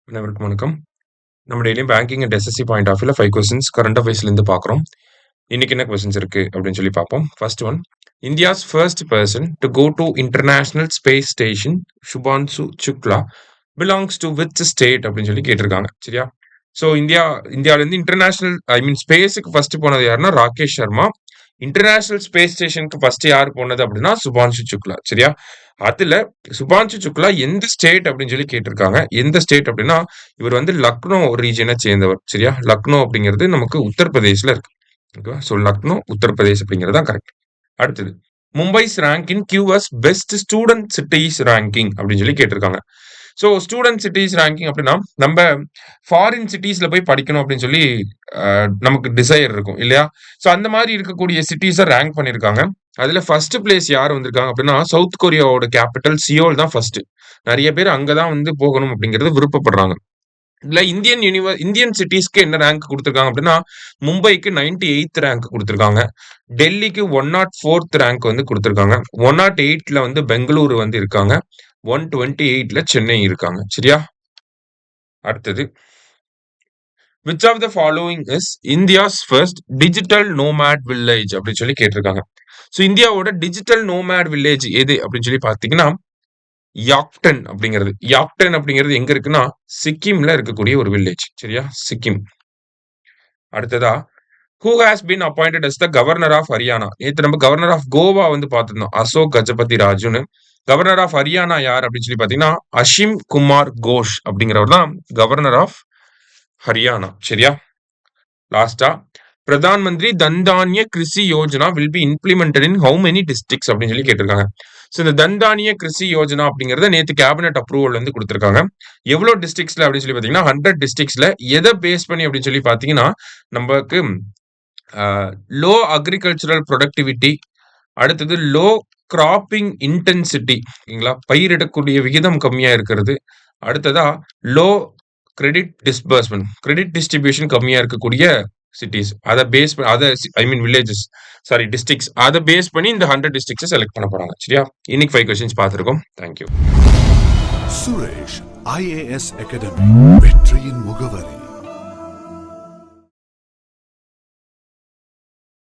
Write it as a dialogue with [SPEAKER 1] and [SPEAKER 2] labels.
[SPEAKER 1] அனைவருக்கும் வணக்கம். நம்ம டெய்லியும் banking and SSC point of வியூல 5 கொஸ்டின்ஸ் கரண்ட் அஃபேர்ஸ்லேருந்து பார்க்குறோம். இன்னைக்கு என்ன கொஸ்டின்ஸ் இருக்கு அப்படின்னு சொல்லி பார்ப்போம். First one, India's first person to go to international space station Shubhanshu Shukla belongs to which state அப்படின்னு சொல்லி கேட்டிருக்காங்க. சரியா? ஸோ இந்தியாவிலேருந்து இன்டர்நேஷனல் ஸ்பேஸுக்கு ஃபர்ஸ்ட் போனது யாருன்னா ராகேஷ் சர்மா. இன்டர்நேஷனல் ஸ்பேஸ் ஸ்டேஷனுக்கு ஃபர்ஸ்ட் யார் போனது அப்படின்னா சுபான்சு சுக்லா. சரியா? அதுல சுபான்சு சுக்லா எந்த ஸ்டேட் அப்படின்னு சொல்லி கேட்டிருக்காங்க. எந்த ஸ்டேட் அப்படின்னா இவர் லக்னோ ரீஜனை சேர்ந்தவர். சரியா? லக்னோ அப்படிங்கிறது நமக்கு உத்தரப்பிரதேஷ்ல இருக்கு. ஓகேவா? ஸோ லக்னோ உத்தரப்பிரதேஷ் அப்படிங்கிறது தான் கரெக்ட். அடுத்தது, Mumbai's ranking QS best student cities ranking அப்படின்னு சொல்லி கேட்டிருக்காங்க. ஸோ ஸ்டூடெண்ட் சிட்டிஸ் ரேங்கிங் அப்படின்னா நம்ம ஃபாரின் சிட்டிஸ்ல போய் படிக்கணும் அப்படின்னு சொல்லி நமக்கு டிசைர் இருக்கும் இல்லையா? ஸோ அந்த மாதிரி இருக்கக்கூடிய சிட்டிஸை ரேங்க் பண்ணியிருக்காங்க. அதுல ஃபர்ஸ்ட் பிளேஸ் யார் வந்திருக்காங்க அப்படின்னா சவுத் கொரியாவோட கேபிட்டல் சியோல் தான் ஃபர்ஸ்ட். நிறைய பேர் அங்கதான் போகணும் அப்படிங்கறது விருப்பப்படுறாங்க. இதுல இந்தியன் சிட்டிஸ்க்கு என்ன ரேங்க் கொடுத்திருக்காங்க அப்படின்னா மும்பைக்கு 98th ரேங்க் கொடுத்திருக்காங்க. டெல்லிக்கு 104th ரேங்க் கொடுத்திருக்காங்க. 108ல பெங்களூரு இருக்காங்க. 128ல சென்னை இருக்காங்க. சரியா? அடுத்தது, which of the following is India's first digital nomad village அப்படின்னு சொல்லி கேட்டிருக்காங்க. ஸோ இந்தியாவோட டிஜிட்டல் நோமேட் வில்லேஜ் எது அப்படின்னு சொல்லி பார்த்தீங்கன்னா யாக்டன் அப்படிங்கிறது எங்க இருக்குன்னா சிக்கிம்ல இருக்கக்கூடிய ஒரு வில்லேஜ். சரியா? சிக்கிம். அடுத்ததா, who has been appointed as the governor of Haryana? நேத்து நம்ம கவர்னர் ஆஃப் கோவா பார்த்திருந்தோம், அசோக் கஜபதி ராஜுன்னு. கவர்னர் ஆஃப் ஹரியானா யார் அப்படின்னு சொல்லி பாத்தீங்கன்னா அஷிம் குமார் கோஷ் அப்படிங்கிறவர் தான் கவர்னர் ஆஃப் ஹரியானா. சரியா? லாஸ்டா, Pradhan Mantri Dhan Dhaanya Krishi Yojana will be implemented in how many districts அப்படின்னு சொல்லி கேட்டிருக்காங்க. ஸோ இந்த தன்தானிய கிருஷி யோஜனா அப்படிங்கறத நேற்று கேபினட் அப்ரூவல் கொடுத்திருக்காங்க. எவ்வளவு டிஸ்ட்ரிக்ட்ஸ்ல அப்படின்னு சொல்லி பாத்தீங்கன்னா 100 டிஸ்ட்ரிக்ட்ஸ்ல. எதை பேஸ் பண்ணி அப்படின்னு சொல்லி பாத்தீங்கன்னா நமக்கு லோ அக்ரிகல்ச்சரல் ப்ரொடக்டிவிட்டி, அடுத்தது லோ கிராப்பிங் இன்டென்சிட்டி, ஓகேங்களா, பயிரிடக்கூடிய விகிதம் கம்மியா இருக்கிறது. அடுத்ததா low credit disbursement, credit distribution கம்மியா இருக்கக்கூடிய சிட்டிஸ், அதை பேஸ் வில்லேஜஸ், சாரி டிஸ்ட்ரிக்ட்ஸ், அதை பேஸ் பண்ணி இந்த 100 டிஸ்ட்ரிக்ட்ஸ் செலக்ட் பண்ண போறாங்க. சரியா? இன்னைக்கு 5 கொஸ்டின்ஸ் பார்த்திருக்கோம். தேங்க்யூ.
[SPEAKER 2] சுரேஷ் IAS அகாடமி, வெற்றியின் முகவரி.